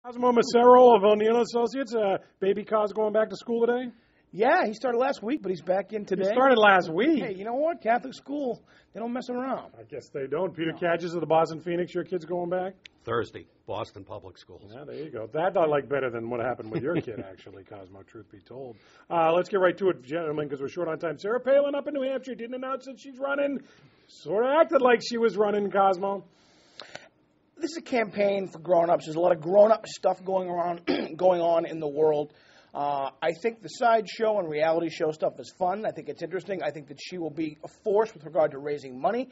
Cosmo Macero of O'Neill Associates. Baby Cos going back to school today? Yeah, he started last week, but he's back in today. He started last week? Hey, you know what? Catholic school, they don't mess around. I guess they don't. Peter Cadges of the Boston Phoenix, your kid's going back? Thursday, Boston Public Schools. Yeah, there you go. That I like better than what happened with your kid, actually, Cosmo, truth be told. Let's get right to it, gentlemen, because we're short on time. Sarah Palin up in New Hampshire didn't announce that she's running. Sort of acted like she was running, Cosmo. This is a campaign for grown-ups. There's a lot of grown-up stuff going on in the world. I think the sideshow and reality show stuff is fun. I think it's interesting. I think that she will be a force with regard to raising money.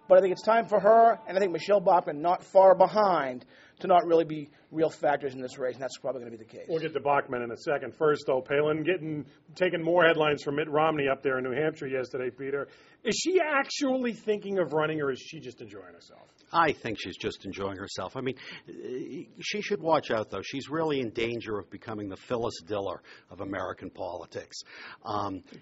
But I think it's time for her, and I think Michele Bachmann not far behind, to not really be real factors in this race, and that's probably going to be the case. We'll get to Bachmann in a second. First, though, Palin taking more headlines from Mitt Romney up there in New Hampshire yesterday, Peter. Is she actually thinking of running, or is she just enjoying herself? I think she's just enjoying herself. I mean, she should watch out, though. She's really in danger of becoming the Phyllis Diller of American politics.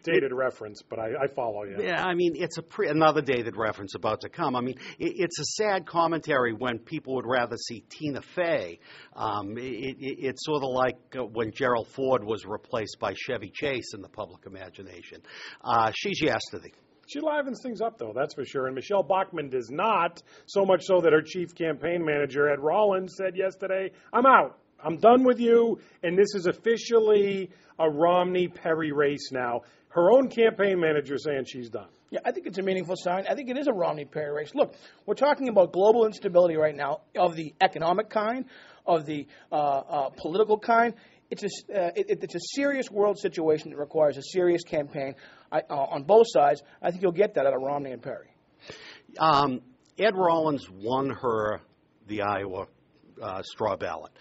Dated reference, but I follow you. Yeah, I mean, it's another dated reference about to come. I mean, it's a sad commentary when people would rather see Tina Fey. It's sort of like when Gerald Ford was replaced by Chevy Chase in the public imagination. She's yesterday. She livens things up, though, that's for sure. And Michele Bachmann does not, so much so that her chief campaign manager, Ed Rollins, said yesterday, I'm out. I'm done with you, and this is officially a Romney-Perry race now. Her own campaign manager saying she's done. Yeah, I think it's a meaningful sign. I think it is a Romney-Perry race. Look, we're talking about global instability right now of the economic kind, of the political kind. It's a serious world situation that requires a serious campaign on both sides. I think you'll get that out of Romney and Perry. Ed Rollins won her the Iowa straw ballot.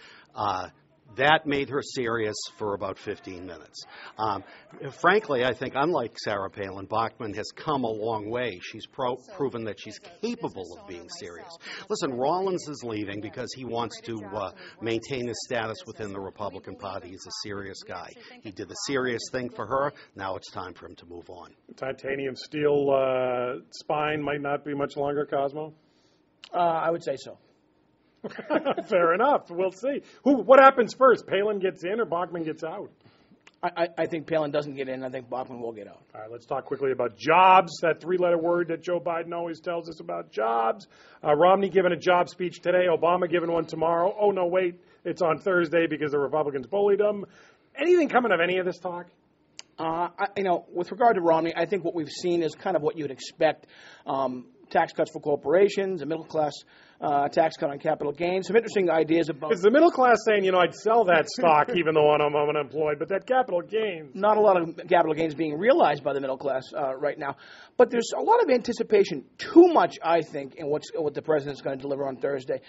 That made her serious for about 15 minutes. Frankly, I think, unlike Sarah Palin, Bachmann has come a long way. She's proven that she's capable of being serious. Listen, Rollins is leaving because he wants to maintain his status within the Republican Party. He's a serious guy. He did the serious thing for her. Now it's time for him to move on. Titanium steel spine might not be much longer, Cosmo? I would say so. Fair enough. We'll see. What happens first? Palin gets in or Bachmann gets out? I think Palin doesn't get in. I think Bachmann will get out. All right, let's talk quickly about jobs, that three-letter word that Joe Biden always tells us about jobs. Romney giving a job speech today. Obama giving one tomorrow. Oh, no, wait. It's on Thursday because the Republicans bullied him. Anything coming of any of this talk? With regard to Romney, I think what we've seen is kind of what you'd expect. Tax cuts for corporations, a middle-class tax cut on capital gains. Some interesting ideas about... Is the middle class saying, I'd sell that stock even though I'm unemployed, but that capital gains... Not a lot of capital gains being realized by the middle class right now. But there's a lot of anticipation, too much, I think, in what the president's going to deliver on Thursday.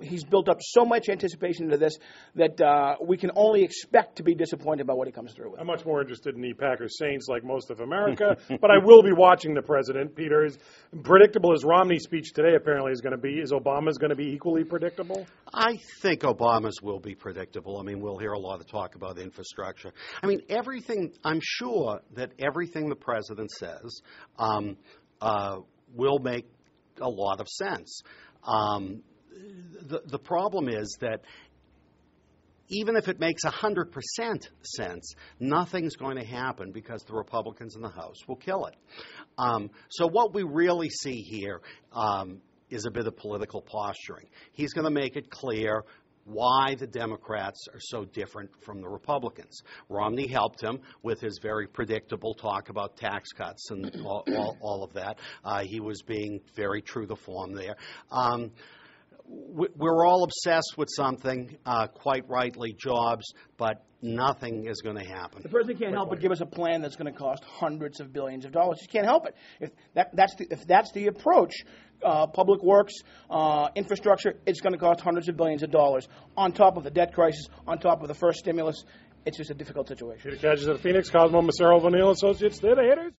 He's built up so much anticipation into this that we can only expect to be disappointed by what he comes through with. I'm much more interested in the Packers Saints like most of America, but I will be watching the president. Peter, as predictable as Romney's speech today apparently is going to be, is Obama's going to be equally predictable? I think Obama's will be predictable. I mean, we'll hear a lot of talk about infrastructure. I mean, I'm sure that everything the president says will make a lot of sense. The problem is that even if it makes 100% sense, nothing's going to happen because the Republicans in the House will kill it. So what we really see here is a bit of political posturing. He's going to make it clear why the Democrats are so different from the Republicans. Romney helped him with his very predictable talk about tax cuts and all of that. He was being very true to form there. We're all obsessed with something, quite rightly, jobs, but nothing is going to happen. The president can't help but give us a plan that's going to cost hundreds of billions of dollars. He can't help it. If that's the approach, public works, infrastructure, it's going to cost hundreds of billions of dollars on top of the debt crisis, on top of the first stimulus. It's just a difficult situation. Peter Cadges of the Phoenix, Cosmo Macero of O'Neill Associates. They're the hitters.